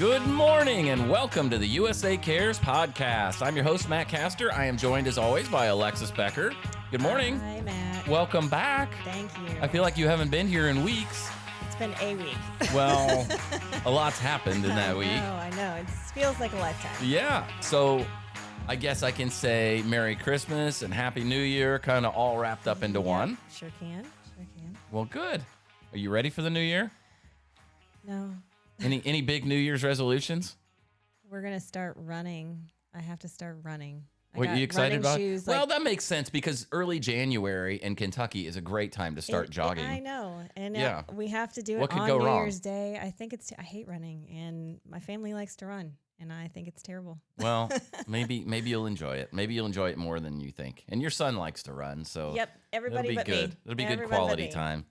Good morning and welcome to the USA Cares podcast. I'm your host, Matt Castor. I am joined as always by Alexis Becker. Good morning. Hi, Matt. Welcome back. Thank you. I feel like you haven't been here in weeks. It's been a week. Well, a lot's happened in that week. I know. It feels like a lifetime. Yeah. So I guess I can say Merry Christmas and Happy New Year, kind of all wrapped up into one. Sure can. Well, good. Are you ready for the new year? No. Any big New Year's resolutions? We're going to start running. I have to start running. What are you excited about? Shoes, well, that makes sense because early January in Kentucky is a great time to start jogging. I know. And Yeah. we have to do it What could on go New wrong? Year's Day. I hate running, and my family likes to run, and I think it's terrible. Well, maybe you'll enjoy it. Maybe you'll enjoy it more than you think. And your son likes to run, so Yep, everybody it'll be but good. me. It'll be good Everyone but quality me. time.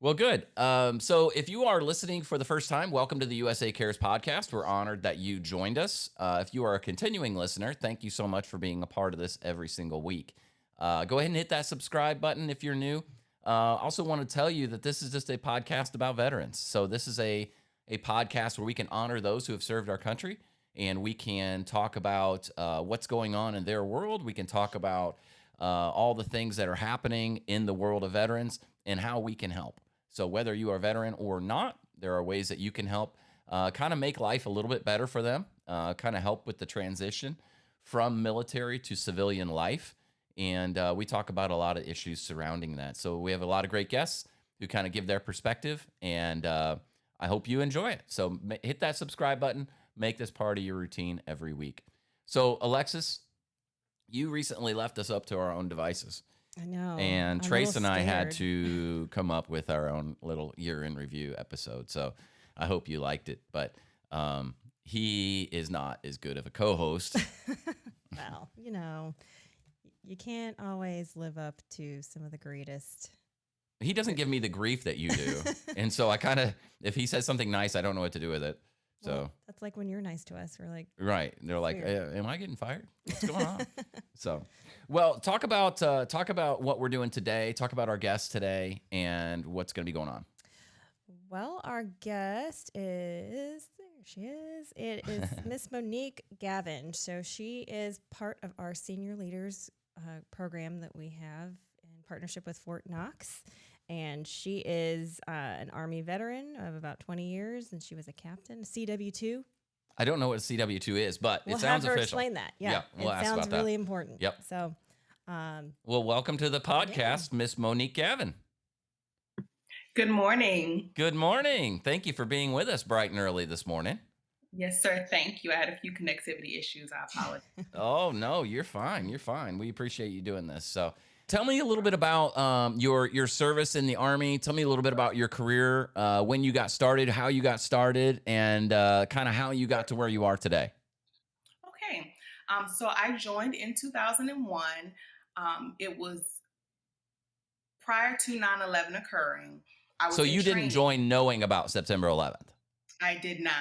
Well, good. So if you are listening for the first time, welcome to the USA Cares podcast. We're honored that you joined us. If you are a continuing listener, thank you so much for being a part of this every single week. Go ahead and hit that subscribe button if you're new. Also want to tell you that this is just a podcast about veterans. So this is a podcast where we can honor those who have served our country, and we can talk about what's going on in their world. We can talk about all the things that are happening in the world of veterans and how we can help. So whether you are a veteran or not, there are ways that you can help kind of make life a little bit better for them, kind of help with the transition from military to civilian life. And we talk about a lot of issues surrounding that. So we have a lot of great guests who kind of give their perspective, and I hope you enjoy it. So hit that subscribe button, make this part of your routine every week. So Alexis, you recently left us up to our own devices. I know. And I'm Trace a and little I had scared. to come up with our own little year in review episode. So I hope you liked it. But he is not as good of a co-host. Well, you can't always live up to some of the greatest. He doesn't give me the grief that you do. And so I kind of, if he says something nice, I don't know what to do with it. So Well, that's like when you're nice to us. We're like, right. They're like, weird. am I getting fired? What's going on? So, well, talk about what we're doing today. Talk about our guest today and what's going to be going on. well, our guest there she is. It is Miss Monique Gavin. So she is part of our senior leaders program that we have in partnership with Fort Knox. And she is an Army veteran of about 20 years, and she was a captain, CW2. I don't know what a CW2 is, but We'll it sounds have her official. explain that. Yeah, we'll it ask sounds about that. really important. Yep. So, Well, welcome to the podcast, Miss Monique Gavin. Good morning. Good morning. Thank you for being with us bright and early this morning. Yes, sir. Thank you. I had a few connectivity issues. I apologize. Oh, no, you're fine. You're fine. We appreciate you doing this. So tell me a little bit about your service in the Army. Tell me a little bit about your career, when you got started, how you got started, and kind of how you got to where you are today. Okay. So I joined in 2001. It was prior to 9/11 occurring. I was So in you didn't training. join knowing about September 11th? I did not.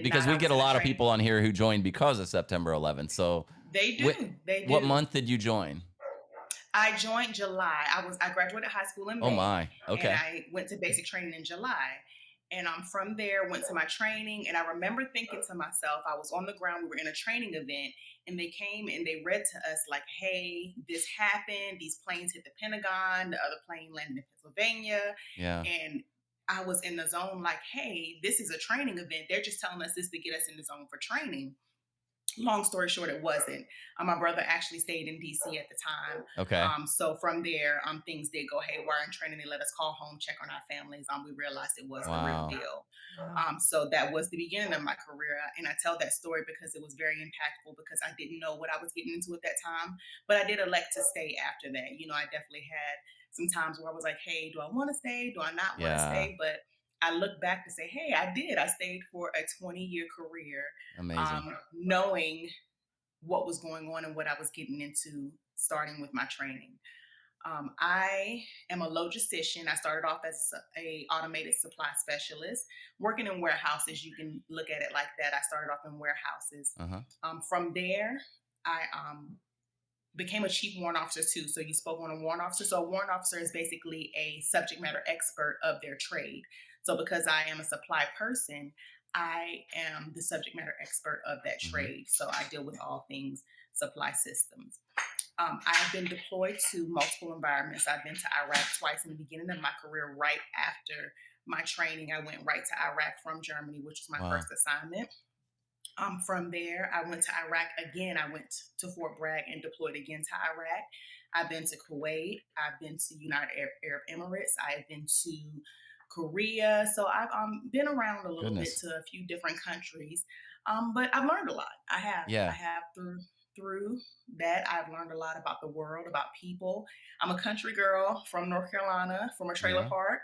Because I we was get a in lot of training. people on here who joined because of September 11th. So They do. They do. what month did you join? I joined July. I graduated high school in May. Oh my. Okay. And I went to basic training in July. And from there, went to my training. And I remember thinking to myself, I was on the ground, we were in a training event, and they came and they read to us like, hey, this happened. These planes hit the Pentagon. The other plane landed in Pennsylvania. Yeah. And I was in the zone like, hey, this is a training event. They're just telling us this to get us in the zone for training. Long story short, it wasn't. My brother actually stayed in D.C. at the time. Okay. So from there, things did go haywire in training. They let us call home, check on our families. We realized it was Wow. a real deal. Wow. So that was the beginning of my career. And I tell that story because it was very impactful because I didn't know what I was getting into at that time. But I did elect to stay after that. I definitely had some times where I was like, hey, do I want to stay? Do I not want to Yeah. stay? But I look back to say, hey, I did. I stayed for a 20-year career. Amazing. Knowing what was going on and what I was getting into starting with my training. I am a logistician. I started off as a automated supply specialist, working in warehouses. You can look at it like that. I started off in warehouses. Uh-huh. From there, I became a chief warrant officer too. So you spoke on a warrant officer. So a warrant officer is basically a subject matter expert of their trade. So because I am a supply person, I am the subject matter expert of that Hmm. trade. So I deal with all things supply systems. I've been deployed to multiple environments. I've been to Iraq twice in the beginning of my career. Right after my training, I went right to Iraq from Germany, which was my first Wow. assignment. From there, I went to Iraq again. I went to Fort Bragg and deployed again to Iraq. I've been to Kuwait. I've been to United Arab Emirates. I've been to Korea. So I've been around a little bit Goodness. to a few different countries, but I've learned a lot. I have. I Yeah. have through that. I've learned a lot about the world, about people. I'm a country girl from North Carolina, from a trailer Yeah. park.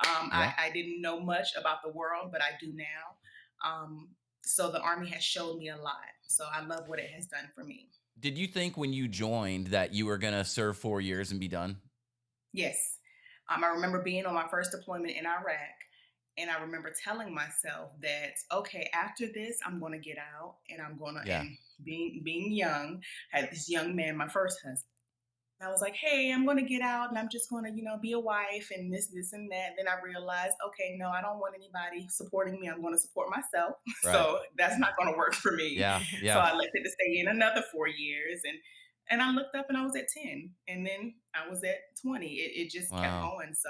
Yeah. I didn't know much about the world, but I do now. Um, so the Army has showed me a lot. So I love what it has done for me. Did you think when you joined that you were going to serve 4 years and be done? Yes. I remember being on my first deployment in Iraq, and I remember telling myself that, okay, after this, I'm going to get out and I'm going to, Yeah. and being young, I had this young man, my first husband. I was like, hey, I'm going to get out and I'm just going to, be a wife and this, and that. Then I realized, okay, no, I don't want anybody supporting me. I'm going to support myself. Right. So that's not going to work for me. Yeah. So Yeah. I elected to stay in another 4 years. And I looked up and I was at 10. And then I was at 20. It just kept Wow. going. So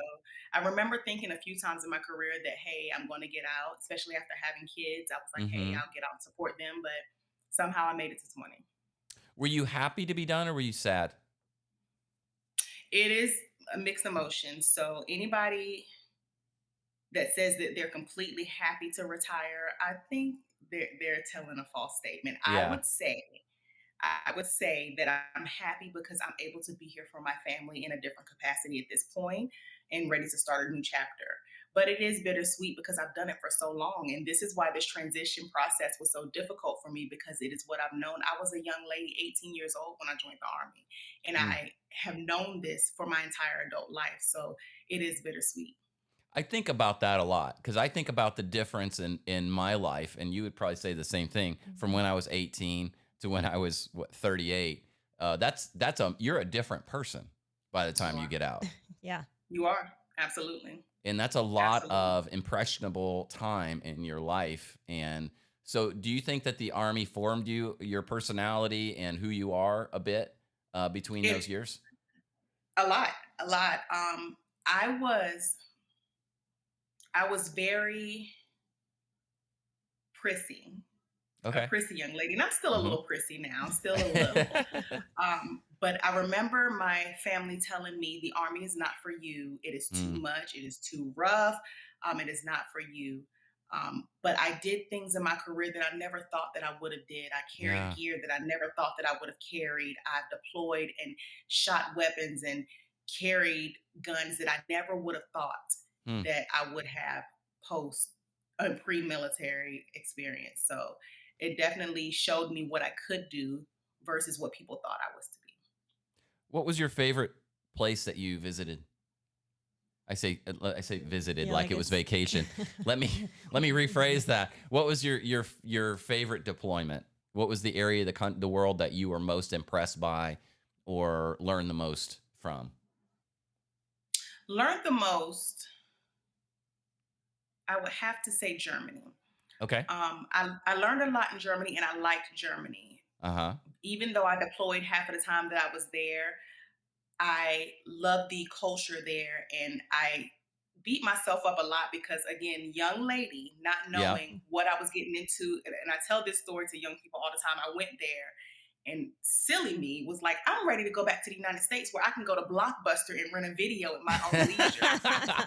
I remember thinking a few times in my career that, hey, I'm going to get out, especially after having kids. I was like, hey, Hmm. I'll get out and support them. But somehow I made it to 20. Were you happy to be done or were you sad? It is a mixed emotion. So anybody that says that they're completely happy to retire, I think they're telling a false statement. Yeah. I would say that I'm happy because I'm able to be here for my family in a different capacity at this point and ready to start a new chapter. But it is bittersweet because I've done it for so long. And this is why this transition process was so difficult for me because it is what I've known. I was a young lady, 18 years old when I joined the Army. And Mm. I have known this for my entire adult life. So it is bittersweet. I think about that a lot because I think about the difference in my life, and you would probably say the same thing from when Mhm. I was 18 to when I was 38. That's you're a different person by the You time you are. get out. Yeah. You are. Absolutely. And that's a lot Absolutely. of impressionable time in your life. And so, do you think that the Army formed you, your personality, and who you are a bit between It those years? a lot, a lot. I was I was very prissy, a Okay. prissy young lady, and I'm still a Hmm. little prissy now, still a little. But I remember my family telling me the Army is not for you. It is too Mm, much. It is too rough. It is not for you. But I did things in my career that I never thought that I would have did. I carried yeah. gear that I never thought that I would have carried. I've deployed and shot weapons and carried guns that I never would have thought Hmm. that I would have post a pre-military experience. So it definitely showed me what I could do versus what people thought I was to be. What was your favorite place that you visited? I say visited Yeah, like like it was it's vacation. Let me let me rephrase that. What was your favorite deployment? What was the area of the world that you were most impressed by or learned the most from? Learned the most, I would have to say Germany. Okay. I learned a lot in Germany and I liked Germany. Uh-huh. Even though I deployed half of the time that I was there, I love the culture there and I beat myself up a lot because again, young lady, not Yeah. knowing what I was getting into. And I tell this story to young people all the time. I went there and silly me was like, I'm ready to go back to the United States where I can go to Blockbuster and rent a video at my own leisure.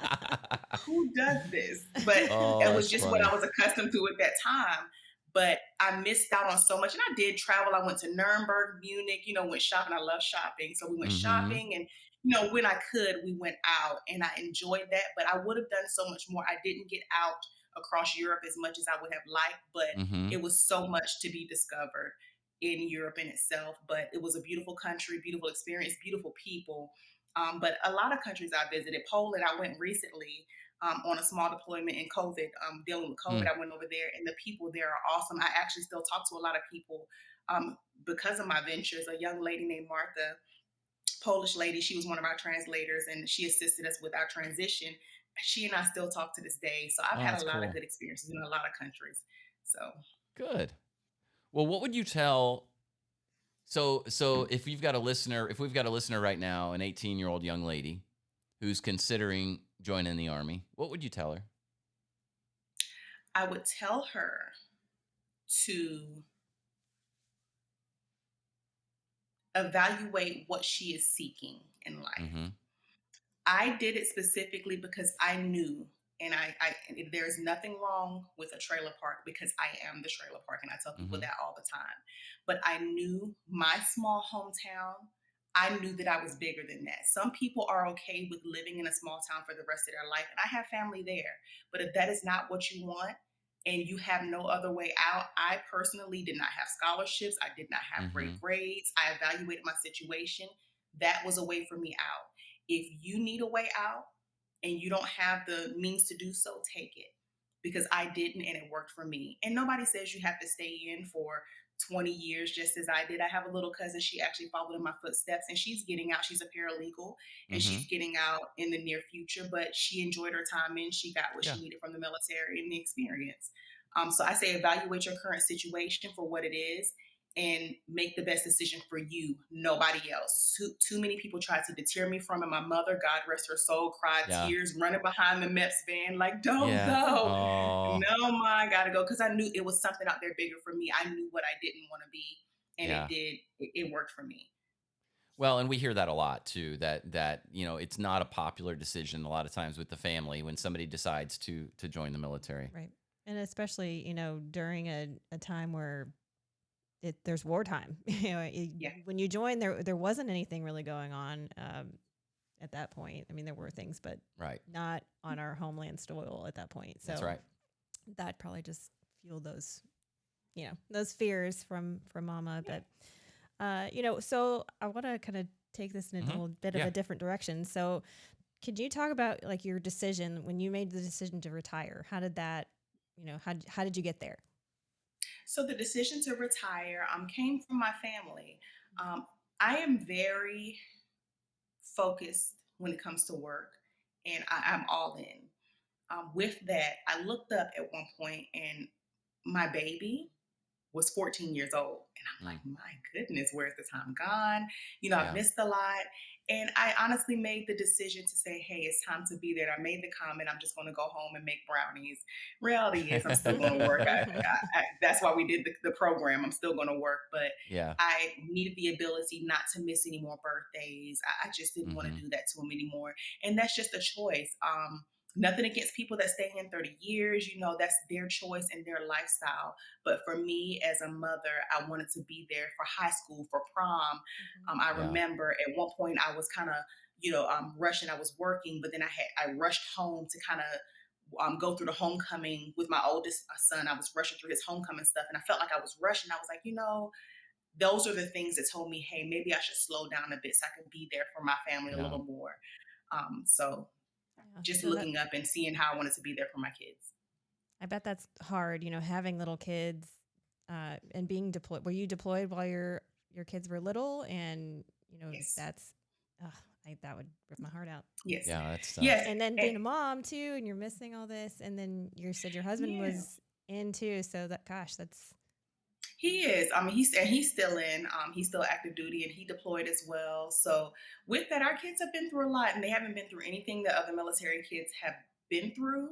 Who does this? But Oh, it was that's just what funny. I was accustomed to at that time. But I missed out on so much. And I did travel. I went to Nuremberg, Munich, went shopping. I love shopping. So we went Mhm. shopping and, when I could, we went out and I enjoyed that. But I would have done so much more. I didn't get out across Europe as much as I would have liked, but Mhm. it was so much to be discovered in Europe in itself. But it was a beautiful country, beautiful experience, beautiful people. But a lot of countries I visited, Poland, I went recently on a small deployment in COVID, dealing with COVID. Mm. I went over there, and the people there are awesome. I actually still talk to a lot of people um, because of my ventures. A young lady named Martha Polish lady. She was one of our translators, and she assisted us with our transition. She and I still talk to this day. So I've Oh, had that's a lot of cool. good experiences in a lot of countries. So Good. Well, what would you tell? So if you've got a listener, if we've got a listener right now, an 18-year-old young lady who's considering joining the army, what would you tell her? I would tell her to evaluate what she is seeking in life. Mm-hmm. I did it specifically because I knew, and there's nothing wrong with a trailer park because I am the trailer park, and I tell people Mm-hmm. that all the time. But I knew my small hometown. I knew that I was bigger than that. Some people are okay with living in a small town for the rest of their life, and I have family there. But if that is not what you want, and you have no other way out, I personally did not have scholarships. I did not have Mm-hmm. great grades. I evaluated my situation. That was a way for me out. If you need a way out and you don't have the means to do so, take it. Because I didn't and it worked for me. And nobody says you have to stay in for 20 years just as I did. I have a little cousin, she actually followed in my footsteps and she's getting out. She's a paralegal and Mm-hmm. she's getting out in the near future, but she enjoyed her time in. She got what Yeah. she needed from the military and the experience. So I say evaluate your current situation for what it is and make the best decision for you, nobody else. Too many people tried to deter me from it. My mother, God rest her soul, cried Yeah. tears, running behind the MEPS van, like, don't Yeah. go. Oh, No, ma, I gotta go. Because I knew it was something out there bigger for me. I knew what I didn't want to be. And it yeah. did, it worked for me. Well, and we hear that a lot too. That it's not a popular decision a lot of times with the family when somebody decides to join the military. Right. And especially, during a time where there's wartime. Yeah. When you join, there wasn't anything really going on at that point. I mean, there were things, but Right. not on our homeland soil at that point. That's So right. that probably just fueled those fears from Mama. Yeah. But so I want to kind of take this in a Mhm. little bit of Yeah. a different direction. So could you talk about like your decision when you made the decision to retire? How did that, how did you get there? So the decision to retire came from my family. Um, I am very focused when it comes to work, and I'm all in. With that, I looked up at one point, and my baby was 14 years old. And I'm Mm. like, my goodness, where's the time gone? I've Yeah. missed a lot. And I honestly made the decision to say, hey, it's time to be there. I made the comment, I'm just going to go home and make brownies. Reality is, I'm still going to work. That's why we did the program. I'm still going to work. But Yeah. I needed the ability not to miss any more birthdays. I just didn't want to Mm-hmm. do that to him anymore. And that's just a choice. Nothing against people that stay in 30 years, that's their choice and their lifestyle. But for me as a mother, I wanted to be there for high school, for prom. I Yeah. remember at one point I was kind of, rushing. I was working, but then I rushed home to kind of go through the homecoming with my oldest son. I was rushing through his homecoming stuff, and I felt like I was rushing. I was like, those are the things that told me, hey, maybe I should slow down a bit so I can be there for my family a Yeah. little more. So Yeah. just So that looking up and seeing how I wanted to be there for my kids. I bet that's hard, having little kids and being deployed. Were you deployed while your kids were little? And Yes. that's that would rip my heart out. Yes. Yeah. That's tough. Yes. And then And being a mom too, and you're missing all this, and then you said your husband yeah, was in too. So that's he is. I mean, he's still in. He's still active duty, and he deployed as well. So with that, our kids have been through a lot, and they haven't been through anything that other military kids have been through.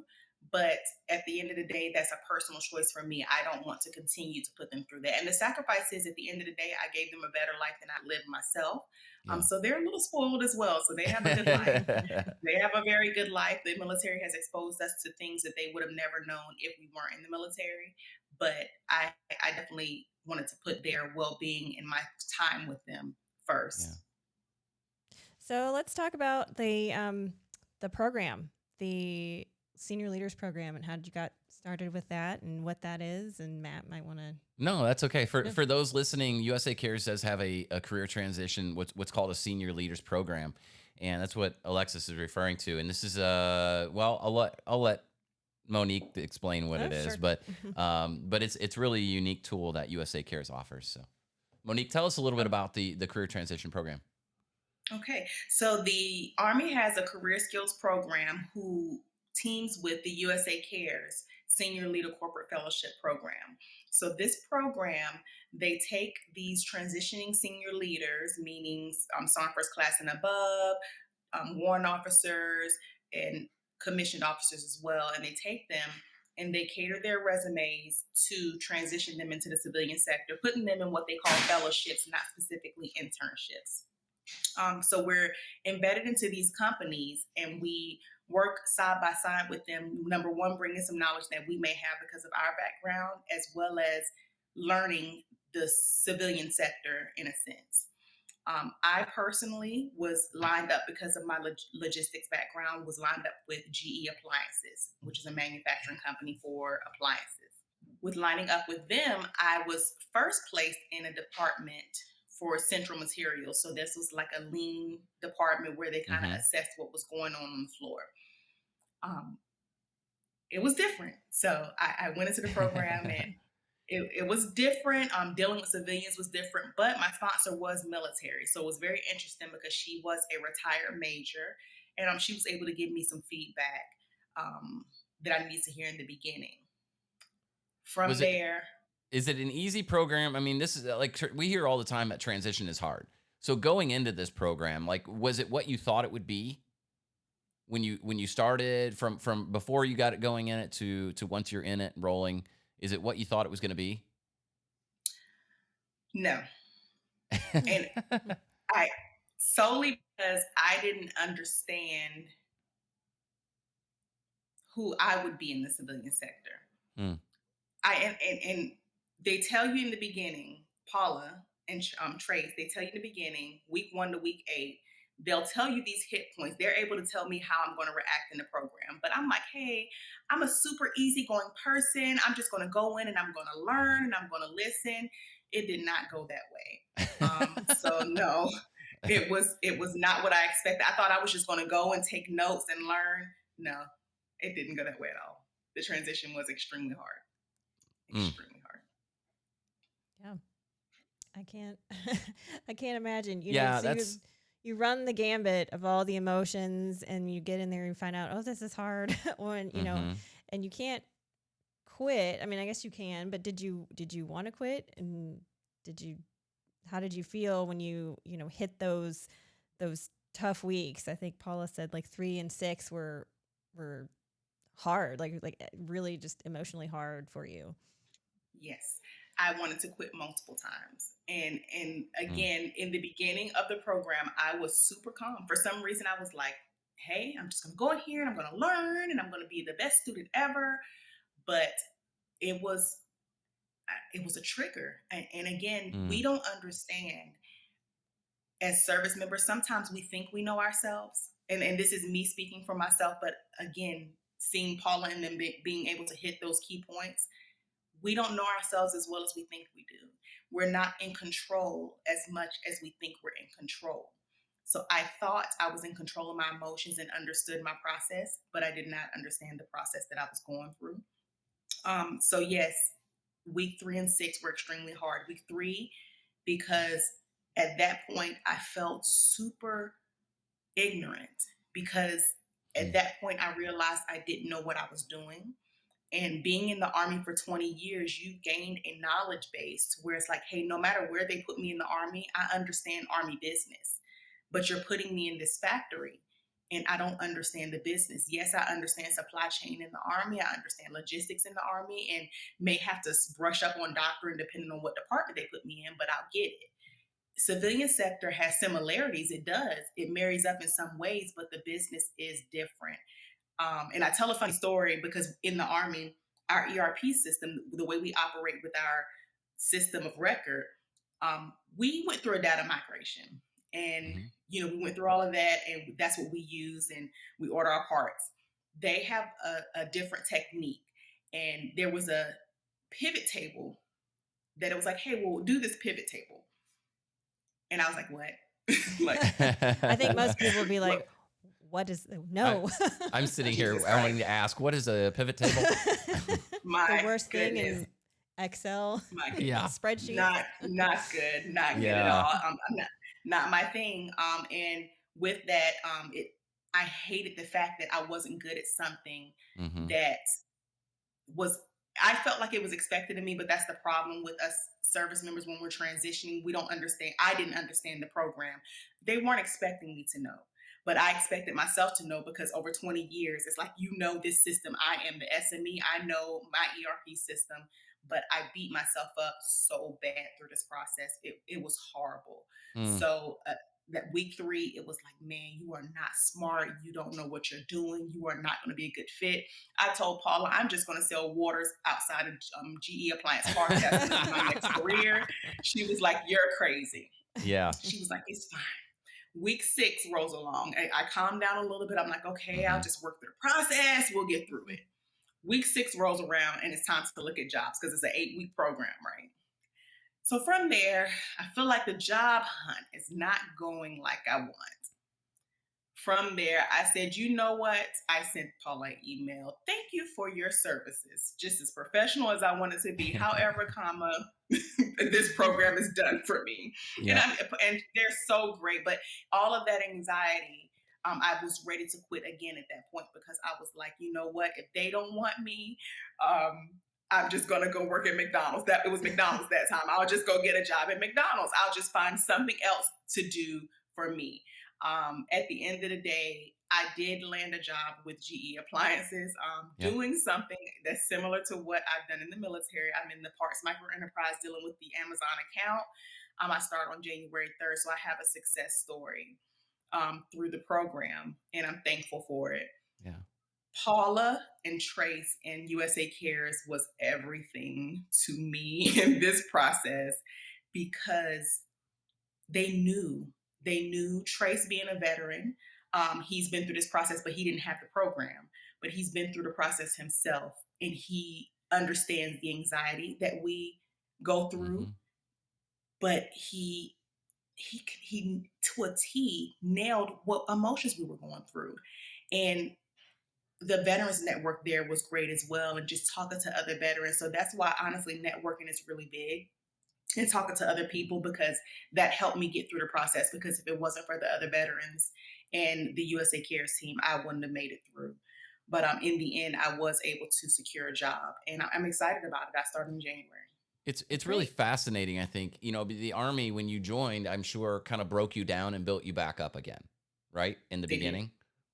But at the end of the day, that's a personal choice for me. I don't want to continue to put them through that. And the sacrifice is, at the end of the day, I gave them a better life than I lived myself. Yeah. So they're a little spoiled as well. So they have a good life. They have a very good life. The military has exposed us to things that they would have never known if we weren't in the military. But I definitely wanted to put their well-being and my time with them Yeah. first. so. Let's talk about the program, the Senior Leaders Program, and how did you got started with that, and what that is. And Matt might want to. No, that's okay. For Yeah. for those listening, USA Cares does have a career transition, what's called a senior leaders program, and that's what Alexis is referring to. And this is well, I'll let Monique explain what it is, Sure. but it's really a unique tool that USA Cares offers. So, Monique, tell us a little bit about the career transition program. Okay, so the Army has a career skills program who teams with the USA Cares Senior Leader Corporate Fellowship Program. So this program, they take these transitioning senior leaders, meaning Sergeant First Class and above, warrant officers, and commissioned officers as well, and they take them and they cater their resumes to transition them into the civilian sector, putting them in what they call fellowships, not specifically internships. So we're embedded into these companies and we work side by side with them. Number one, bringing some knowledge that we may have because of our background, as well as learning the civilian sector in a sense. I personally was lined up because of my logistics background, was lined up with GE Appliances, which is a manufacturing company for appliances. With lining up with them, I was first placed in a department for central materials. So this was like a lean department where they kind of Mm-hmm. assessed what was going on the floor. Um, it was different. So I went into the program and it was different. Dealing with civilians was different, but my sponsor was military. So it was very interesting because she was a retired major and she was able to give me some feedback um, that I needed to hear in the beginning. From Was it there, Is it an easy program? I mean, this is like we hear all the time that transition is hard. So going into this program, like, was it what you thought it would be when you started from before you got it going in it to once you're in it and rolling? Is it what you thought it was going to be? no. And I solely because I didn't understand who I would be in the civilian sector. Hmm. And they tell you in the beginning, Paula and Trace, they tell you in the beginning, week 1 to week 8, they'll tell you these hit points. They're able to tell me how I'm going to react in the program. But I'm like, hey, I'm a super easygoing person. I'm just going to go in and I'm going to learn and I'm going to listen. It did not go that way. So no, it was not what I expected. I thought I was just going to go and take notes and learn. No, it didn't go that way at all. The transition was extremely hard. Mm. Extremely hard. Yeah. I can't I can't imagine. Yeah, So that's you run the gambit of all the emotions and you get in there and find out, oh, this is hard when, mhm. and you can't quit. I mean, I guess you can, but did you want to quit? And did you how did you feel when you hit those tough weeks? I think Paula said like 3 and 6 were hard, like really just emotionally hard for you. Yes. I wanted to quit multiple times. And Mm. again, in the beginning of the program, I was super calm. For some reason, I was like, hey, I'm just gonna go in here and I'm gonna learn and I'm gonna be the best student ever. But it was it was a trigger. And again, we Mm. don't understand as service members, sometimes we think we know ourselves. And this is me speaking for myself, but again, seeing Paula and them being able to hit those key points, we don't know ourselves as well as we think we do. We're not in control as much as we think we're in control. So I thought I was in control of my emotions and understood my process, but I did not understand the process that I was going through. So yes, week 3 and 6 were extremely hard. Week 3, because at that point I felt super ignorant because at Mm. that point I realized I didn't know what I was doing. And being in the Army for 20 years, you gained a knowledge base where it's like, hey, no matter where they put me in the Army, I understand Army business. But you're putting me in this factory and I don't understand the business. Yes, I understand supply chain in the Army. I understand logistics in the Army and may have to brush up on doctrine depending on what department they put me in, but I'll get it. Civilian sector has similarities. It does. It marries up in some ways, but the business is different. And I tell a funny story because in the Army, our ERP system, the way we operate with our system of record, we went through a data migration. And, Mhm. we went through all of that, and that's what we use, and we order our parts. They have a different technique. And there was a pivot table that it was like, hey, well, do this pivot table. And I was like, what? Like, I think what? most people would be What? like, what is I no. I'm sitting here Jesus wanting Christ. to ask, what is a pivot table? The My worst thing goodness. in Excel My Yeah. spreadsheets. not good, not good at Yeah. all. I'm not. not my thing. And with that, I hated the fact that I wasn't good at something Hmm. that was I felt like it was expected of me, but that's the problem with us service members when we're transitioning. We don't understand. I didn't understand the program. They weren't expecting me to know, but I expected myself to know because over 20 years, it's like, this system. I am the SME. I know my ERP system, but I beat myself up so bad through this process. It was horrible. Mm. So, that week 3, it was like, man, you are not smart. You don't know what you're doing. You are not going to be a good fit. I told Paula, I'm just going to sell waters outside of GE Appliance Park. That's going to be my next career. She was like, you're crazy. Yeah. She was like, it's fine. Week 6 rolls along. I calmed down a little bit. I'm like, okay, I'll Hmm. just work through the process. We'll get through it. Week 6 rolls around and it's time to look at jobs because it's an 8-week program, right? So from there, I feel like the job hunt is not going like I want. From there, I said, you know what? I sent Paula an email. Thank you for your services. Just as professional as I wanted to be. However, comma, this program is done for me. And Yeah. and they're so great. But all of that anxiety, I was ready to quit again at that point because I was like, you know what? If they don't want me, um, I'm just gonna go work at McDonald's. That it was McDonald's that time. I'll just go get a job at McDonald's. I'll just find something else to do for me. At the end of the day, I did land a job with GE Appliances, Yeah. doing something that's similar to what I've done in the military. I'm in the parts micro enterprise dealing with the Amazon account. I started on January 3rd, so I have a success story through the program, and I'm thankful for it. Yeah. Paula and Trace and USA Cares was everything to me in this process because they knew they knew Trace being a veteran. He's been through this process, but he didn't have the program. But he's been through the process himself, and he understands the anxiety that we go through. Hmm. But he to a T nailed what emotions we were going through, and the veterans network there was great as well, and just talking to other veterans. So that's why honestly networking is really big and talking to other people because that helped me get through the process. Because if it wasn't for the other veterans and the USA Cares team, I wouldn't have made it through. But in the end, I was able to secure a job, and I'm excited about it. I started in January. It's really Great. fascinating. I think, the Army, when you joined, I'm sure kind of broke you down and built you back up again, right? In the They did. beginning.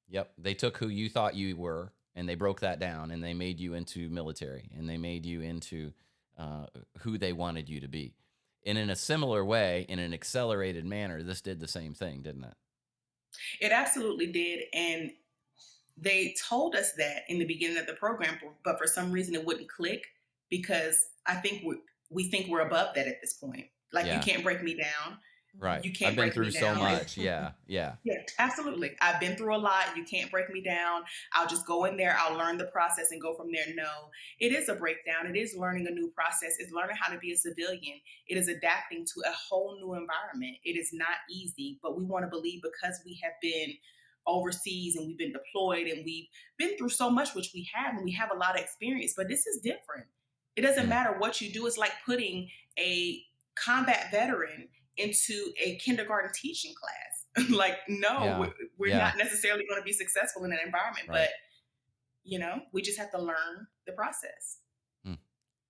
Yep. They took who you thought you were and they broke that down and they made you into military and they made you into uh, who they wanted you to be. And in a similar way, in an accelerated manner, this did the same thing, didn't it? It absolutely did, and they told us that in the beginning of the program, but for some reason it wouldn't click because I think we think we're above that at this point. Like, you Yeah. can't break me down. Right. You I've can't been break through me so down. Like, much. Yeah. Yeah. yeah, absolutely. I've been through a lot. You can't break me down. I'll just go in there. I'll learn the process and go from there. No, it is a breakdown. It is learning a new process. It's learning how to be a civilian. It is adapting to a whole new environment. It is not easy, but we want to believe because we have been overseas and we've been deployed and we've been through so much, which we have, and we have a lot of experience, but this is different. It doesn't Mm, matter what you do. It's like putting a combat veteran into a kindergarten teaching class. Like, no, yeah. we're Yeah. not necessarily going to be successful in that environment, but Right. we just have to learn the process. Mm,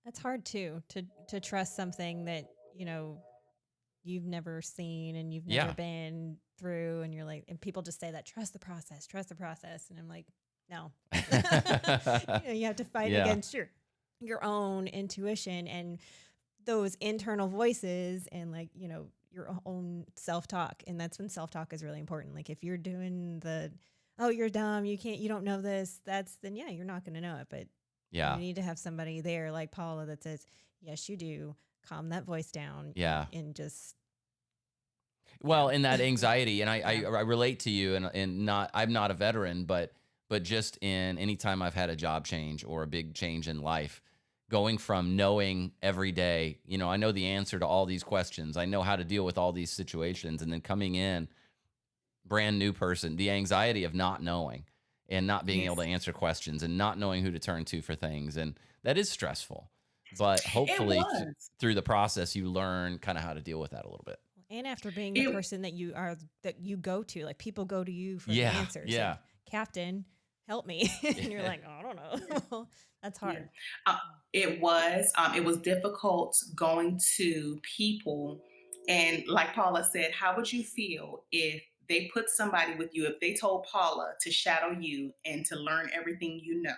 That's hard too to trust something that, you've never seen and you've never yeah. been through, and you're like, and people just say that, trust the process, and I'm like, no. You have to fight Yeah. against your own intuition and those internal voices, and like, your own self-talk. And that's when self-talk is really important. Like, if you're doing the, oh, you're dumb, you don't know this, then yeah, you're not going to know it. But you Yeah. need to have somebody there like Paula that says, yes, you do. Calm that voice down, Yeah. and just, Well, in that anxiety, and yeah. I relate to you, and not I'm not a veteran, but just in any time I've had a job change or a big change in life, going from knowing every day, I know the answer to all these questions, I know how to deal with all these situations, and then coming in brand new person, the anxiety of not knowing and not being able to Yes, answer questions and not knowing who to turn to for things, and that is stressful. But it hopefully was. through the process, you learn kind of how to deal with that a little bit. And after being the It, person that you go to, like people go to you for the Yeah. answers. Yeah. Like, Captain, help me. And you're like, I don't know. That's yeah, hard. uh, it was difficult going to people, and like Paula said, how would you feel if they put somebody with you, if they told Paula to shadow you and to learn everything you know,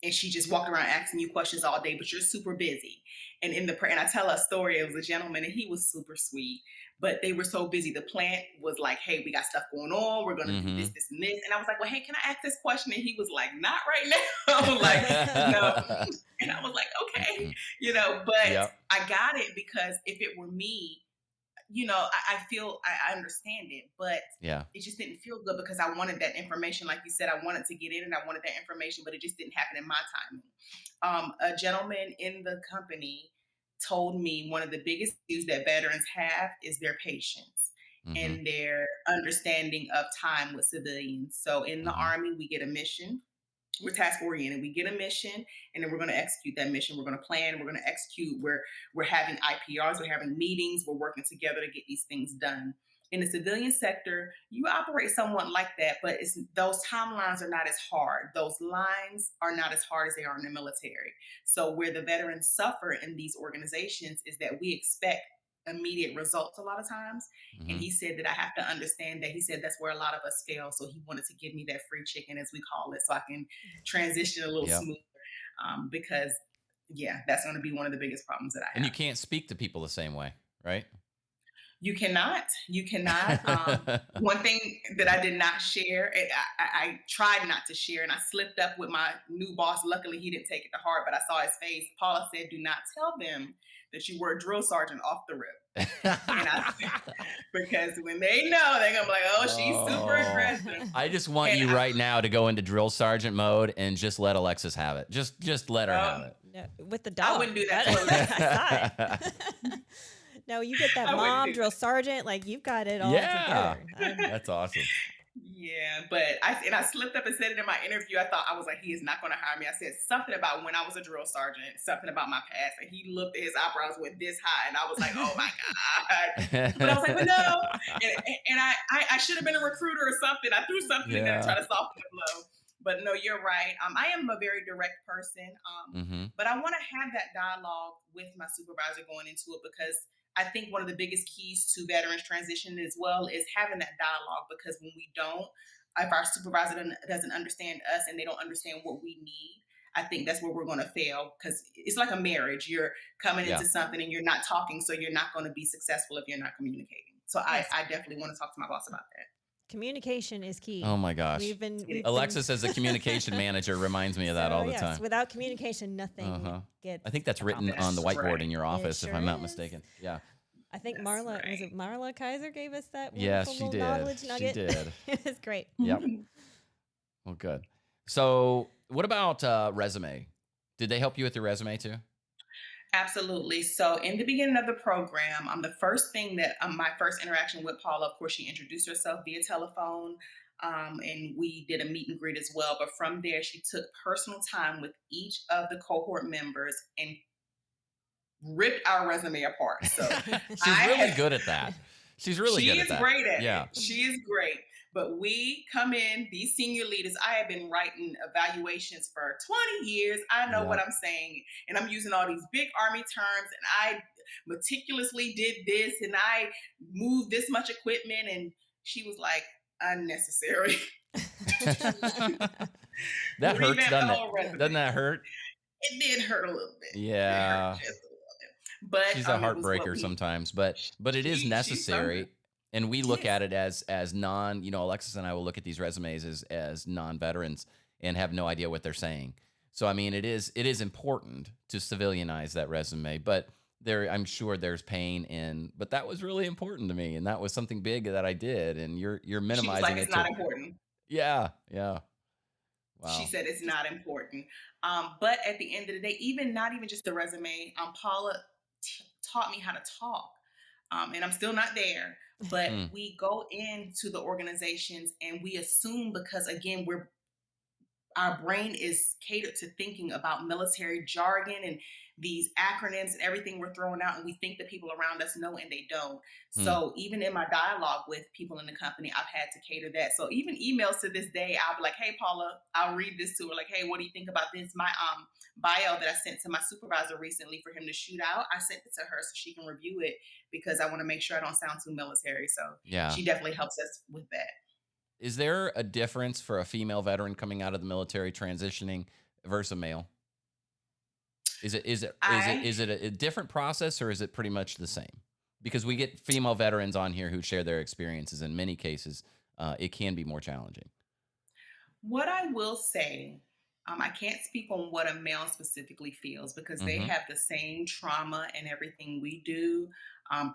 and she just walked around asking you questions all day, but you're super busy. And and I tell a story. It was a gentleman, and he was super sweet, but they were so busy. The plant was like, "Hey, we got stuff going on. We're gonna do this, Mm-hmm. this, and this." And I was like, "Well, hey, can I ask this question?" And he was like, "Not right now." Like, no. And I was like, "Okay," But Yep. I got it because if it were me, I feel I understand it, but Yeah. it just didn't feel good because I wanted that information. Like you said, I wanted to get in and I wanted that information, but it just didn't happen in my timing. A gentleman in the company told me one of the biggest issues that veterans have is their patience Mm-hmm. and their understanding of time with civilians. So in the Mm-hmm. Army, we get a mission. We're task oriented. We get a mission, and then we're going to execute that mission. We're going to plan. We're going to execute. We're having IPRs. We're having meetings. We're working together to get these things done. In the civilian sector, you operate somewhat like that, but those timelines are not as hard. Those lines are not as hard as they are in the military. So where the veterans suffer in these organizations is that we expect immediate results a lot of times. And Mm-hmm. he said that I have to understand that. He said that's where a lot of us fail. So he wanted to give me that free chicken, as we call it, so I can transition a little Yep. smoother. Because, yeah, that's going to be one of the biggest problems that I And you have. can't speak to people the same way, right? You cannot. You cannot. One thing that I did not share, I tried not to share, and I slipped up with my new boss. Luckily, he didn't take it to heart, but I saw his face. Paula said, "Do not tell them that you were a drill sergeant off the rip." And I because when they know, they're gonna be like, "Oh, she's super Oh, aggressive." I just want And you right now to go into drill sergeant mode and just let Alexis have it. Just let her have it. No, with the I dog. wouldn't do that to I saw it. No, you get that I wouldn't mom do drill that. sergeant, like you've got it all Yeah. together. That's awesome. Yeah, but I slipped up and said it in my interview. I was like, he is not going to hire me. I said something about when I was a drill sergeant, something about my past, and he looked at his eyebrows went this high, and I was like, oh my god. But I was like, but no, and I should have been a recruiter or something. I threw something in there to Yeah. try to soften the blow. But no, you're right. I am a very direct person, Mm-hmm. but I want to have that dialogue with my supervisor going into it because I think one of the biggest keys to veterans transition as well is having that dialogue, because when we don't, if our supervisor doesn't understand us and they don't understand what we need, I think that's where we're going to fail, because it's like a marriage. You're coming Yeah. into something and you're not talking, so you're not going to be successful if you're not communicating. So Yes. I definitely want to talk to my boss about that. Communication is key. Oh my gosh. Alexis as a communication manager reminds me of that all the time. Without communication, nothing gets. I think that's written on the whiteboard in your office, It if I'm sure not is. mistaken. Yeah. I think That's Marla right. was it Marla Kaiser gave us that Yes, wonderful she little did. knowledge She nugget. did. It was great. Yep. Well, good. So, what about resume? Did they help you with your resume too? Absolutely. So in the beginning of the program, the first thing that my first interaction with Paula, of course, she introduced herself via telephone, and we did a meet and greet as well. But from there, she took personal time with each of the cohort members and ripped our resume apart. So She's really good at that. She's really she good at is that. great at Yeah. it. She is great. But we come in, these senior leaders, I have been writing evaluations for 20 years. I know what I'm saying. And I'm using all these big Army terms. And I meticulously did this. And I moved this much equipment. And she was like, unnecessary. That hurts, Revamp doesn't the it? whole resume. Doesn't that hurt? It did hurt a little bit. Yeah. It hurt just a little bit. But She's a it was what heartbreaker we- sometimes, but it is she's necessary. something. And we look Yes. at it as non, Alexis and I will look at these resumes as non-veterans and have no idea what they're saying. So I mean, it is important to civilianize that resume, but I'm sure there's pain in, but that was really important to me, and that was something big that I did, and you're She was minimizing like, it it's to, not important. yeah. Wow. She said it's not important. But at the end of the day, not even just the resume, Paula taught me how to talk. And I'm still not there, but we go into the organizations and we assume, because again, our brain is catered to thinking about military jargon and these acronyms and everything we're throwing out, and we think the people around us know and they don't. Hmm. So even in my dialogue with people in the company, I've had to cater that. So even emails to this day, I'll be like, hey Paula, I'll read this to her, like, hey, what do you think about this? My bio that I sent to my supervisor recently for him to shoot out, I sent it to her so she can review it, because I want to make sure I don't sound too military. So Yeah. she definitely helps us with that. Is there a difference for a female veteran coming out of the military transitioning versus a male? I Is it a different process, or is it pretty much the same? Because we get female veterans on here who share their experiences. In many cases, it can be more challenging. What I will say, I can't speak on what a male specifically feels because they Hmm. have the same trauma and everything we do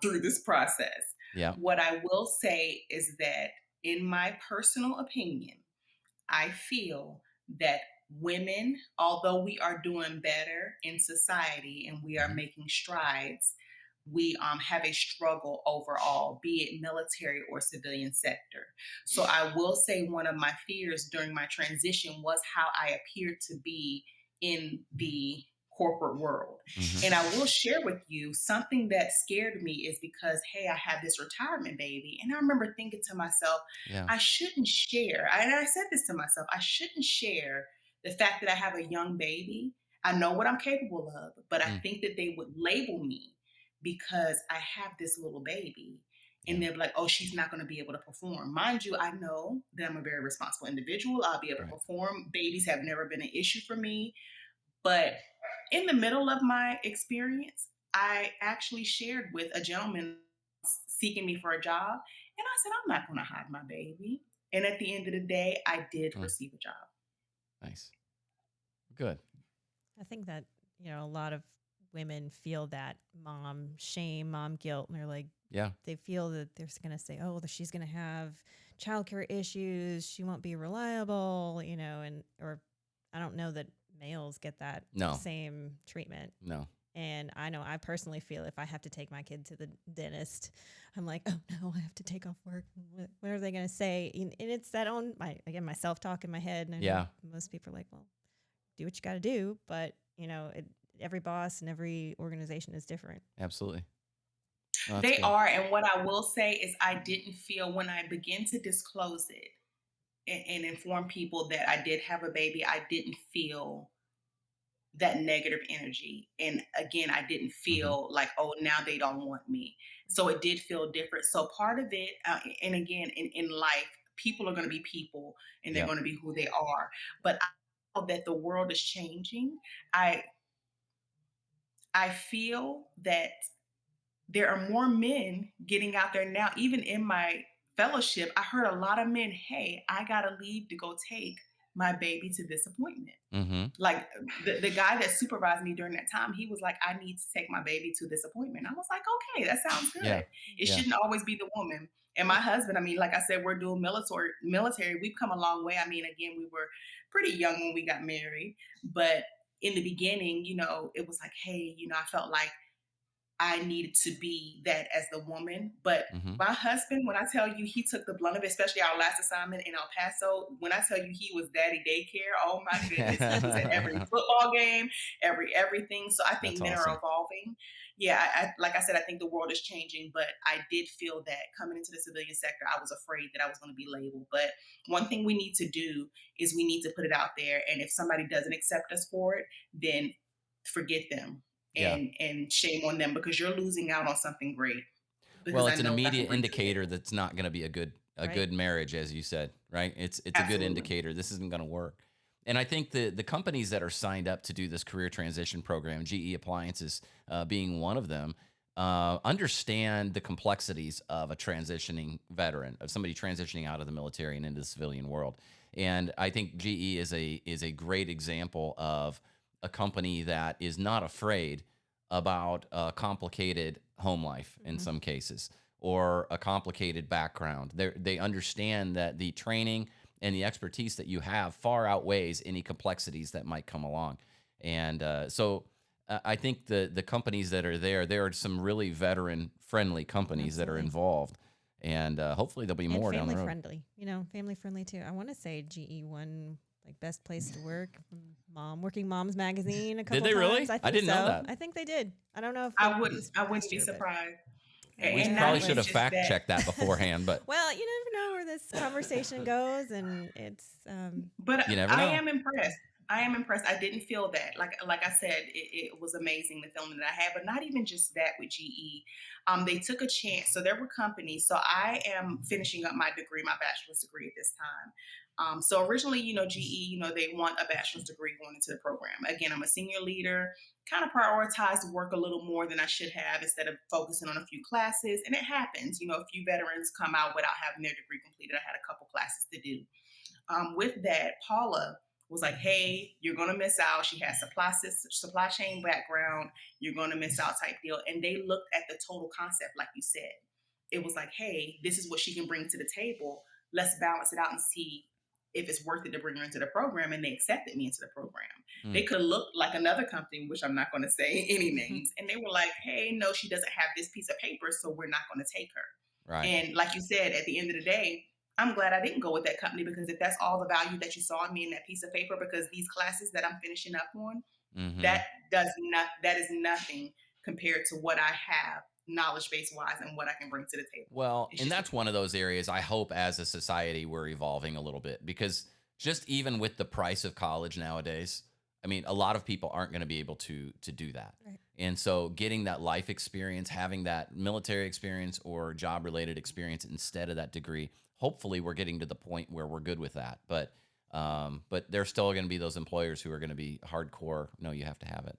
through this process. Yeah. What I will say is that, in my personal opinion, I feel that women, although we are doing better in society and we are Hmm. making strides, we have a struggle overall, be it military or civilian sector. So I will say one of my fears during my transition was how I appeared to be in the corporate world. Hmm. And I will share with you something that scared me is because, hey, I have this retirement baby. And I remember thinking to myself, Yeah. I shouldn't share. And I said this to myself, I shouldn't share the fact that I have a young baby. I know what I'm capable of, but I Mm. think that they would label me because I have this little baby. And Yeah. they're like, oh, she's not going to be able to perform. Mind you, I know that I'm a very responsible individual. I'll be able to Right. perform. Babies have never been an issue for me. But in the middle of my experience, I actually shared with a gentleman seeking me for a job. And I said, I'm not going to hide my baby. And at the end of the day, I did Mm. receive a job. Nice. Good. I think that, a lot of women feel that mom shame, mom guilt, and they're like, Yeah. they feel that they're going to say, oh, she's going to have childcare issues. She won't be reliable, and, or I don't know that males get that No. same treatment. No. And I know I personally feel if I have to take my kid to the dentist, I'm like, oh no, I have to take off work. What are they going to say? And it's that own, my self-talk in my head. And I Yeah. know most people are like, well, do what you got to do. But, every boss and every organization is different. Absolutely. Oh, that's They good. are. And what I will say is, I didn't feel when I began to disclose it and inform people that I did have a baby, I didn't feel that negative energy. And again, I didn't Hmm. feel like, oh, now they don't want me. So it did feel different. So part of it, and again, in life, people are going to be people and they're Yep. going to be who they are. But I know that the world is changing. I I feel that there are more men getting out there now. Even in my fellowship, I heard a lot of men, hey, I got to leave to go take my baby to this appointment. Hmm. Like the guy that supervised me during that time, he was like, I need to take my baby to this appointment. I was like, okay, that sounds Yeah. good. It Yeah. shouldn't always be the woman. And my husband, I mean, like I said, we're dual military. We've come a long way. I mean, again, we were pretty young when we got married, but in the beginning, it was like, hey, I felt like I needed to be that as the woman. But Hmm. my husband, when I tell you he took the blunt of it, especially our last assignment in El Paso, when I tell you he was daddy daycare, oh my goodness, he was at every football game, everything. So I That's think men are awesome. evolving. Yeah, like I said, I think the world is changing, but I did feel that coming into the civilian sector, I was afraid that I was going to be labeled. But one thing we need to do is we need to put it out there. And if somebody doesn't accept us for it, then forget them Yeah. and shame on them, because you're losing out on something great, because Well, I it's an know that's what immediate we're doing. indicator that's not going to be a Right. good marriage, as you said, right? It's a good Absolutely. indicator. This isn't going to work. And I think the companies that are signed up to do this career transition program, GE Appliances being one of them, understand the complexities of a transitioning veteran, of somebody transitioning out of the military and into the civilian world. And I think GE is a great example of a company that is not afraid about a complicated home life in Mm-hmm. some cases, or a complicated background. They understand that the training and the expertise that you have far outweighs any complexities that might come along. And I think the companies that are there are some really veteran friendly companies that are Absolutely. involved, and hopefully there'll be And more down the family road. friendly, family friendly too. I want to say GE won like best place to work from Working Moms magazine a Did couple they times. really? I I think didn't know so. that. I think they did. I don't know if I wouldn't this I wouldn't past be year, but surprised. We And probably not should even have just fact that. checked that beforehand, but well, you never know where this conversation goes, and it's But you never I know. am impressed. I am impressed. I didn't feel that. Like I said, it was amazing the filming that I had. But not even just that with GE. They took a chance. So there were companies. So I am finishing up my degree, my bachelor's degree at this time. So originally, GE, they want a bachelor's degree going into the program. Again, I'm a senior leader. Kind of prioritized work a little more than I should have instead of focusing on a few classes. And it happens. A few veterans come out without having their degree completed. I had a couple classes to do. With that, Paula was like, "Hey, you're gonna miss out." She has supply chain background. You're gonna miss out type deal. And they looked at the total concept, like you said. It was like, "Hey, this is what she can bring to the table. Let's balance it out and see if it's worth it to bring her into the program." And they accepted me into the program. Hmm. They could look like another company, which I'm not going to say any names, and they were like, "Hey, no, she doesn't have this piece of paper, so we're not going to take her." Right. And like you said, at the end of the day, I'm glad I didn't go with that company because if that's all the value that you saw in me in that piece of paper, because these classes that I'm finishing up on, Hmm. that that is nothing compared to what I have knowledge base wise and what I can bring to the table. Well, It's and just that's one of those areas I hope as a society we're evolving a little bit because just even with the price of college nowadays, I mean, a lot of people aren't going to be able to do that. right. And so getting that life experience, having that military experience or job related experience instead of that degree, hopefully we're getting to the point where we're good with that. But there's still going to be those employers who are going to be hardcore. No, you have to have it.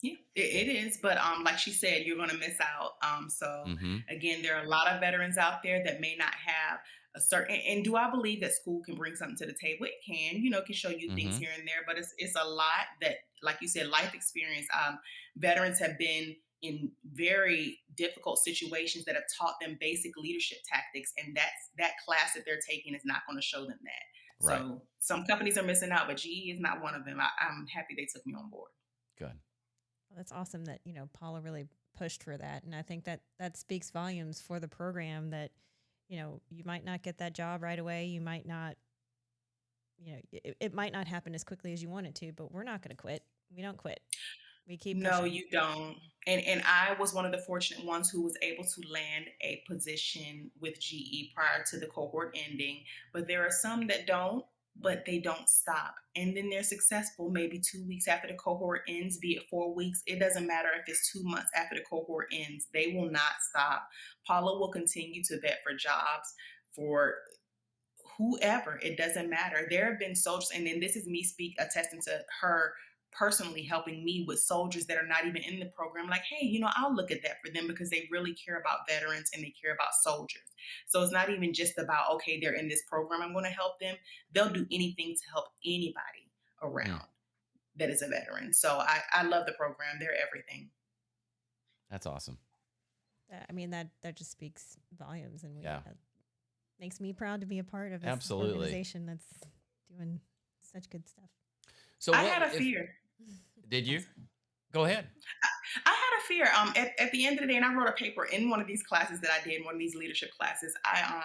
yeah, it is. But like she said, you're going to miss out. So Hmm. again, there are a lot of veterans out there that may not have a certain. And do I believe that school can bring something to the table? It can. It can show you things Hmm. here and there. But it's a lot that, like you said, life experience. Veterans have been in very difficult situations that have taught them basic leadership tactics, and that class that they're taking is not going to show them that. Right. So some companies are missing out, but GE is not one of them. I'm happy they took me on board. Good. Well, that's awesome that Paula really pushed for that, and I think that speaks volumes for the program. That you might not get that job right away. You might not, it might not happen as quickly as you want it to, but we're not going to quit. We don't quit. We keep No, pushing. you don't. And I was one of the fortunate ones who was able to land a position with GE prior to the cohort ending. But there are some that don't, but they don't stop. And then they're successful maybe 2 weeks after the cohort ends, be it 4 weeks. It doesn't matter if it's 2 months after the cohort ends, they will not stop. Paula will continue to vet for jobs for whoever, it doesn't matter. There have been soldiers, and then this is me attesting to her personally helping me with soldiers that are not even in the program. Like, hey, I'll look at that for them because they really care about veterans and they care about soldiers. So it's not even just about, okay, they're in this program, I'm going to help them. They'll do anything to help anybody Mm, around that is a veteran. So I love the program. They're everything. that's awesome. I mean that just speaks volumes, and Yeah. makes me proud to be a part of this Absolutely. organization that's doing such good stuff. So I what had a if fear. did you? Go ahead. I had a fear. At the end of the day, and I wrote a paper in one of these classes that I did, one of these leadership classes. I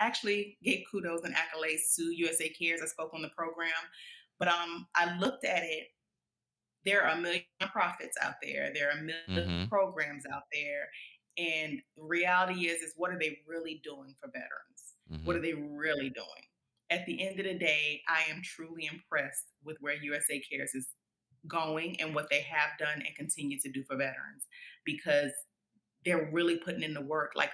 actually gave kudos and accolades to USA Cares. I spoke on the program, but I looked at it. There are a million profits out there. There are a million Hmm. programs out there, and the reality is what are they really doing for veterans? What Hmm. are they really doing? At the end of the day, I am truly impressed with where USA Cares is going and what they have done and continue to do for veterans because they're really putting in the work. Like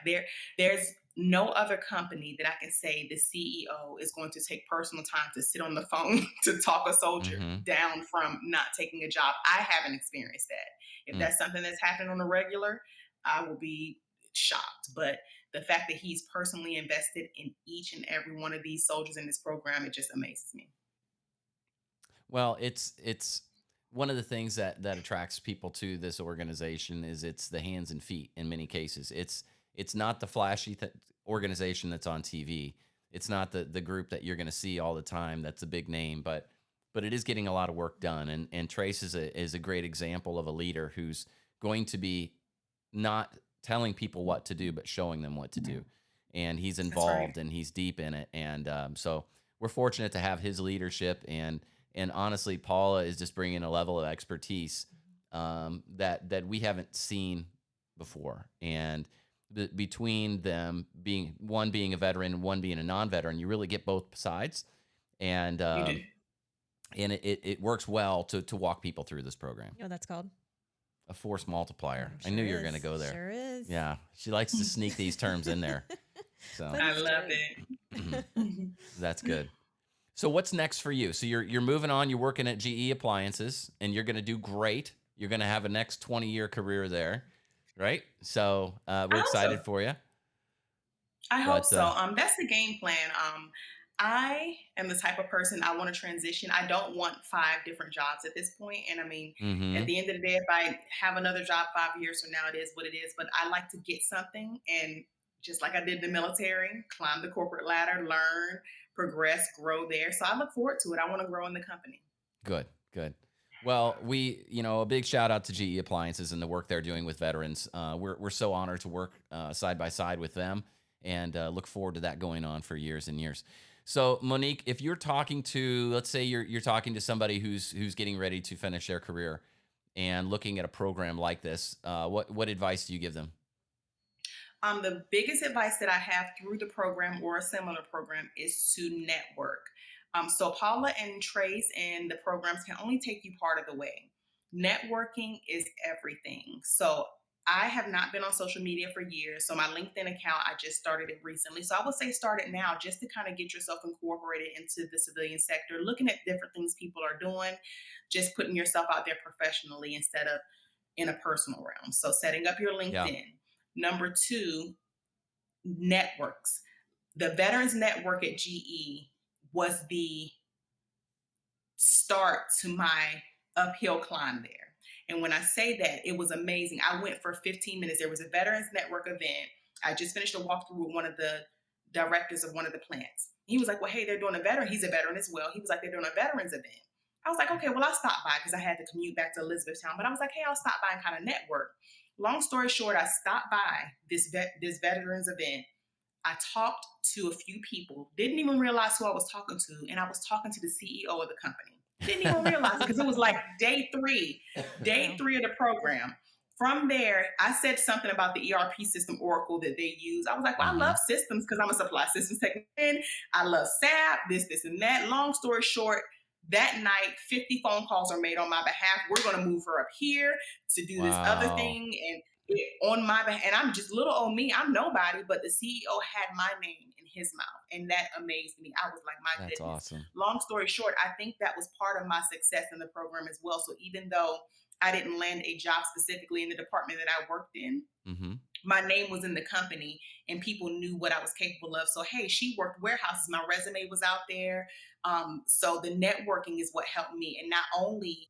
there's no other company that I can say the CEO is going to take personal time to sit on the phone to talk a soldier Hmm. down from not taking a job. I haven't experienced that. If Mm. that's something that's happening on a regular, I will be shocked. But the fact that he's personally invested in each and every one of these soldiers in this program, it just amazes me. Well, it's one of the things that attracts people to this organization is it's the hands and feet in many cases. It's not the flashy organization that's on TV. It's not the group that you're going to see all the time. That's a big name, but it is getting a lot of work done. And Trace is a great example of a leader who's going to be not telling people what to do, but showing them what to do. And he's That's right. involved and he's deep in it. And so we're fortunate to have his leadership, and honestly, Paula is just bringing a level of expertise that we haven't seen before. And between them being one being a veteran and one being a non-veteran, you really get both sides, and You do. it works well to walk people through this program. You know what that's called? A force multiplier. I Sure knew you were going to is. go there. Sure is. Yeah, she likes to sneak these terms in there. So But I it's love true. it. that's good. So what's next for you? So you're moving on. You're working at GE Appliances, and you're going to do great. You're going to have a next 20-year career there, right? So I we're hope so. excited for you. I hope But so. That's the game plan. I am the type of person I want to transition. I don't want five different jobs at this point. And I mean, at mm-hmm. the end of the day, if I have another job 5 years from now, it is what it is. But I like to get something and just like I did in the military, climb the corporate ladder, learn, progress, grow there. So I look forward to it. I want to grow in the company. Good, good. Well, a big shout out to GE Appliances and the work they're doing with veterans. We're so honored to work side by side with them, and look forward to that going on for years and years. So, Monique, if you're talking to, let's say you're talking to somebody who's getting ready to finish their career and looking at a program like this, what advice do you give them? The biggest advice that I have through the program or a similar program is to network. So Paula and Trace and the programs can only take you part of the way. Networking is everything. So I have not been on social media for years. So my LinkedIn account, I just started it recently. So I would say start it now just to kind of get yourself incorporated into the civilian sector, looking at different things people are doing, just putting yourself out there professionally instead of in a personal realm. So setting up your Yeah. LinkedIn. Number two, networks. The Veterans Network at GE was the start to my uphill climb there. And when I say that, it was amazing. I went for 15 minutes. There was a Veterans Network event. I just finished a walkthrough with one of the directors of one of the plants. He was like, well, hey, they're doing a veteran. He's a veteran as well. He was like, they're doing a veterans event. I was like, okay, well, I'll stop by because I had to commute back to Elizabethtown. But I was like, hey, I'll stop by and kind of network. Long story short, I stopped by this veterans event. I talked to a few people, didn't even realize who I was talking to, and I was talking to the CEO of the company. Didn't even realize it because it was like day three of the program. From there, I said something about the ERP system Oracle that they use. I was like, well, I mm-hmm. love systems because I'm a supply systems technician. I love SAP, this, and that. Long story short, that night, 50 phone calls are made on my behalf. We're going to move her up here to do this other Wow, thing. And on my behalf, and I'm just little old me. I'm nobody, but the CEO had my name in his mouth, and that amazed me. I was like, my that's goodness. awesome. Long story short, I think that was part of my success in the program as well. So even though I didn't land a job specifically in the department that I worked in, Mm-hmm. my name was in the company and people knew what I was capable of. So, hey, she worked warehouses. My resume was out there. So the networking is what helped me. And not only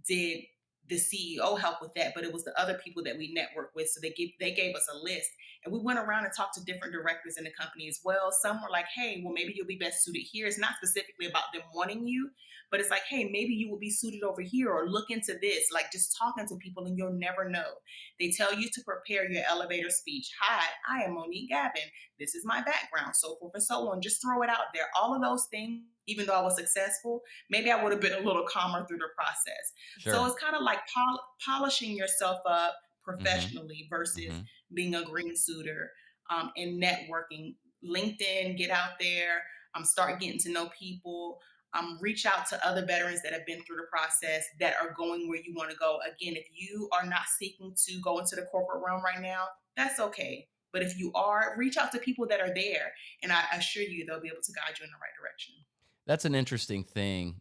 did the CEO help with that, but it was the other people that we networked with. So they gave us a list and we went around and talked to different directors in the company as well. Some were like, hey, well, maybe you'll be best suited here. It's not specifically about them wanting you, but it's like, hey, maybe you will be suited over here or look into this. Like just talking to people and you'll never know. They tell you to prepare your elevator speech. Hi, I am Monique Gavin. This is my background, so forth and so on. Just throw it out there. All of those things, even though I was successful, maybe I would have been a little calmer through the process. So Sure. it's kind of like polishing yourself up Mm-hmm. professionally versus Mm-hmm. being a green suitor and networking. LinkedIn, get out there, start getting to know people. Reach out to other veterans that have been through the process that are going where you want to go. Again, if you are not seeking to go into the corporate realm right now, that's okay. But if you are, reach out to people that are there, and I assure you they'll be able to guide you in the right direction. That's an interesting thing.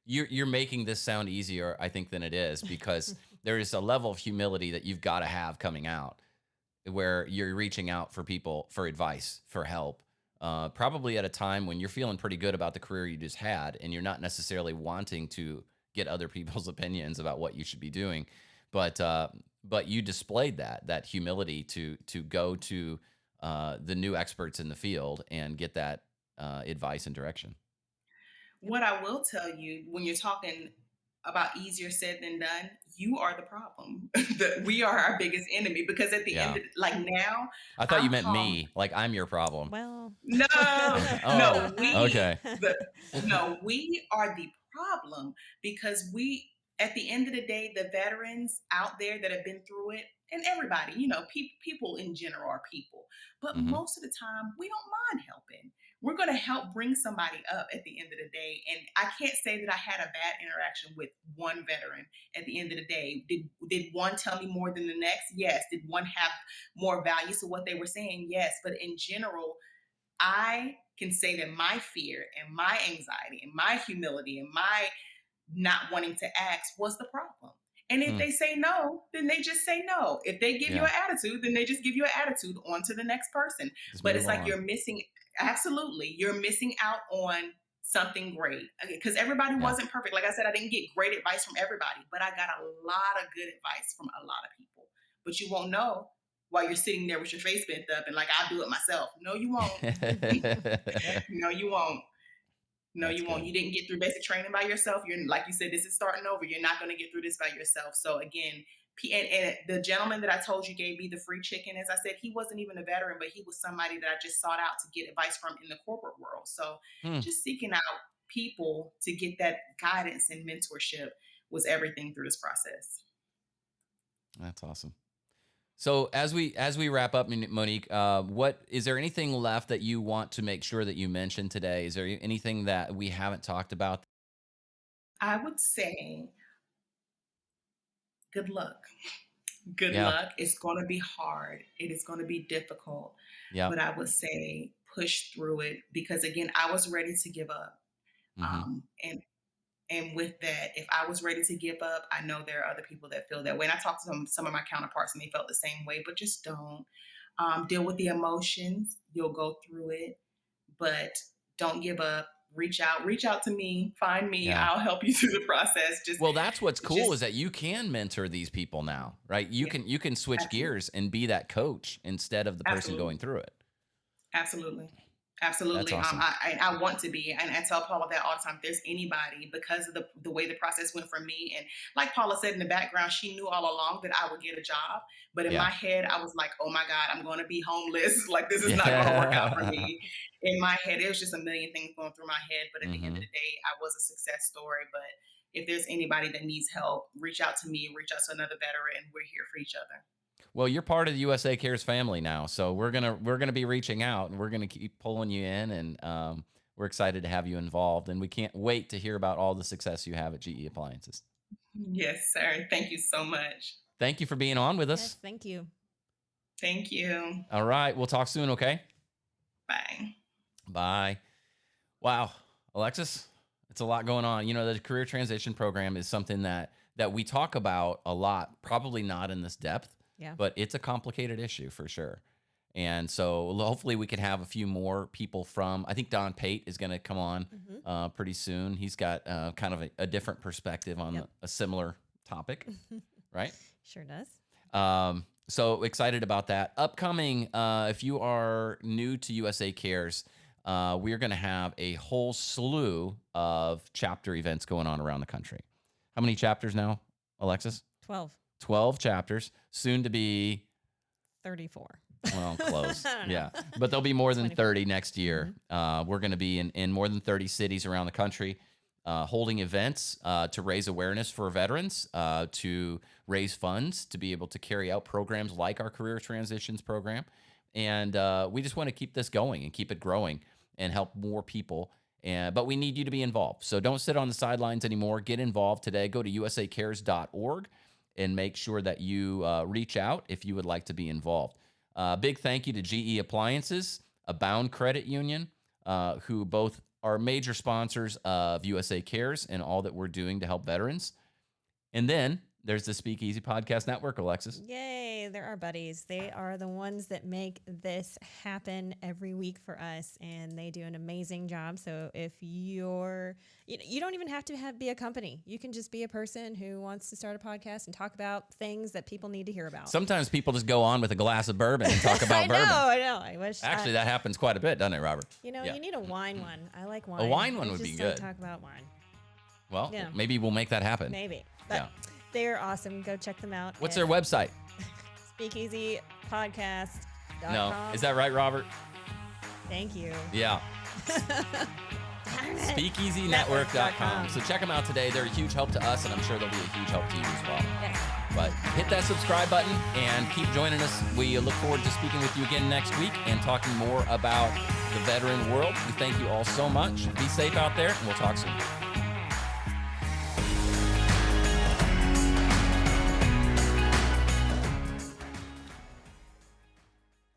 You're making this sound easier, I think, than it is, because there is a level of humility that you've got to have coming out, where you're reaching out for people for advice, for help, probably at a time when you're feeling pretty good about the career you just had, and you're not necessarily wanting to get other people's opinions about what you should be doing, but you displayed that humility to go to the new experts in the field and get that advice and direction. What I will tell you when you're talking about easier said than done. You are the problem. We are our biggest enemy because at the end Yeah. of like now, I thought you I'm meant calm. me. Like I'm your problem. Well, No, Oh, no, we okay. the no, we are the problem because we at the end of the day, the veterans out there that have been through it, and everybody, people in general are people, but Hmm. most of the time we don't mind helping. We're going to help bring somebody up at the end of the day, and I can't say that I had a bad interaction with one veteran. At the end of the day, did one tell me more than the next? Yes. Did one have more value to what they were saying? Yes. But in general, I can say that my fear and my anxiety and my humility and my not wanting to ask was the problem. And if Hmm. they say no, then they just say no. If they give you Yeah. an attitude, then they just give you an attitude on to the next person. Just But move it's like on. you're missing, absolutely, you're missing out on something great. Because everybody Yeah. wasn't perfect. Like I said, I didn't get great advice from everybody, but I got a lot of good advice from a lot of people. But you won't know while you're sitting there with your face bent up and like, I'll do it myself. No, you won't. No, you won't. No, That's you won't. good. You didn't get through basic training by yourself. You're like you said, this is starting over. You're not going to get through this by yourself. So again, and the gentleman that I told you gave me the free chicken, as I said, he wasn't even a veteran, but he was somebody that I just sought out to get advice from in the corporate world. So Hmm. just seeking out people to get that guidance and mentorship was everything through this process. That's awesome. So as we wrap up, Monique, what is there anything left that you want to make sure that you mention today? Is there anything that we haven't talked about? I would say good luck. Good Yeah. luck. It's going to be hard. It is going to be difficult. Yeah. But I would say push through it because again, I was ready to give up. Hmm. And with that, if I was ready to give up, I know there are other people that feel that way. And I talked to some of my counterparts and they felt the same way, but just don't deal with the emotions. You'll go through it, but don't give up. Reach out to me, find me. Yeah. I'll help you through the process. Well, that's what's cool Just, is that you can mentor these people now, right? You yeah, can switch absolutely. gears and be that coach instead of the person Absolutely. going through it. Absolutely. That's Absolutely. awesome. I want to be, and I tell Paula that all the time. If there's anybody, because of the way the process went for me, and like Paula said in the background, she knew all along that I would get a job. But in Yeah. my head, I was like, oh my God, I'm going to be homeless. Like, this is not going to work out for Yeah. me. In my head, it was just a million things going through my head. But at the end of Hmm. the day, I was a success story. But if there's anybody that needs help, reach out to me, reach out to another veteran. We're here for each other. Well, you're part of the USA Cares family now, so we're gonna be reaching out and we're gonna keep pulling you in, and we're excited to have you involved, and we can't wait to hear about all the success you have at GE Appliances. Yes, sir. Thank you so much. Thank you for being on with yes, us. thank you. Thank you. All right, we'll talk soon. Okay, Bye. bye. Wow, Alexis, it's a lot going on. You know, the career transition program is something that we talk about a lot, probably not in this depth, Yeah. but it's a complicated issue for sure. And so hopefully we can have a few more people from, I think Don Pate is going to come on Hmm. pretty soon. He's got kind of a different perspective on Yep. a similar topic, right? Sure does. So excited about that. Upcoming, if you are new to USA Cares, we're going to have a whole slew of chapter events going on around the country. How many chapters now, Alexis? 12. 12 chapters, soon to be, 34. well, close. I don't know. Yeah. But there'll be more than 24. 30 next year. We're going to be in more than 30 cities around the country, holding events to raise awareness for veterans, to raise funds, to be able to carry out programs like our Career Transitions program. And we just want to keep this going and keep it growing and help more people. But we need you to be involved. So don't sit on the sidelines anymore. Get involved today. Go to usacares.org and make sure that you reach out if you would like to be involved. Big thank you to GE Appliances, Abound Credit Union, who both are major sponsors of USA Cares and all that we're doing to help veterans. And then there's the Speakeasy Podcast Network, Alexis. Yay, they're our buddies. They are the ones that make this happen every week for us, and they do an amazing job. So if you don't even have to be a company. You can just be a person who wants to start a podcast and talk about things that people need to hear about. Sometimes people just go on with a glass of bourbon and talk about bourbon. I know. I wish. Actually, that happens quite a bit, doesn't it, Robert? You Yeah. need a wine one. I like wine. A wine one I would be just don't good. talk about wine. Well, Yeah. maybe we'll make that happen. Maybe. But Yeah. they're awesome. Go check them out. What's at their website? SpeakeasyPodcast.com. No. Is that right, Robert? Thank you. Yeah. SpeakeasyNetwork.com. So check them out today. They're a huge help to us, and I'm sure they'll be a huge help to you as well. Yes. But hit that subscribe button and keep joining us. We look forward to speaking with you again next week and talking more about the veteran world. We thank you all so much. Be safe out there, and we'll talk soon.